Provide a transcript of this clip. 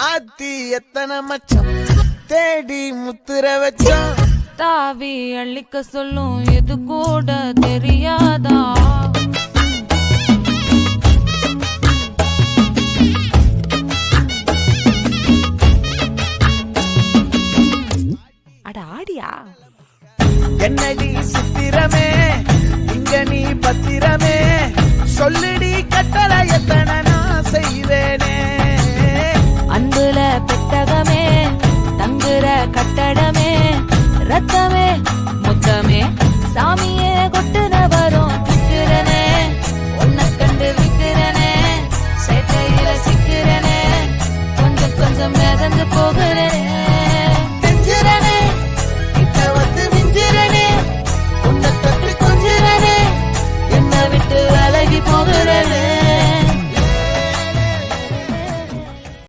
ஆத்தி எத்தனை மச்சம் தேடி முத்துற வச்சோம். தாவி அள்ளிக்க சொல்லும் இது கூட தெரியாதா? அட ஆடியா என்னடி சித்திரமே இங்க நீ பத்திரமே சொல்லுடி கட்டளை எத்தனை நான் செய்வேனே. அன்புல பெட்டகமே தங்குற கட்டடமே ரத்தமே முத்தமே சாமியே கொட்டுன வரும் திக்கிறனே. உன்னை கண்டு விக்கிறனே சேட்டையில சிக்கிறனே கொஞ்சம் கொஞ்சம் மிதந்து போகிறேன்.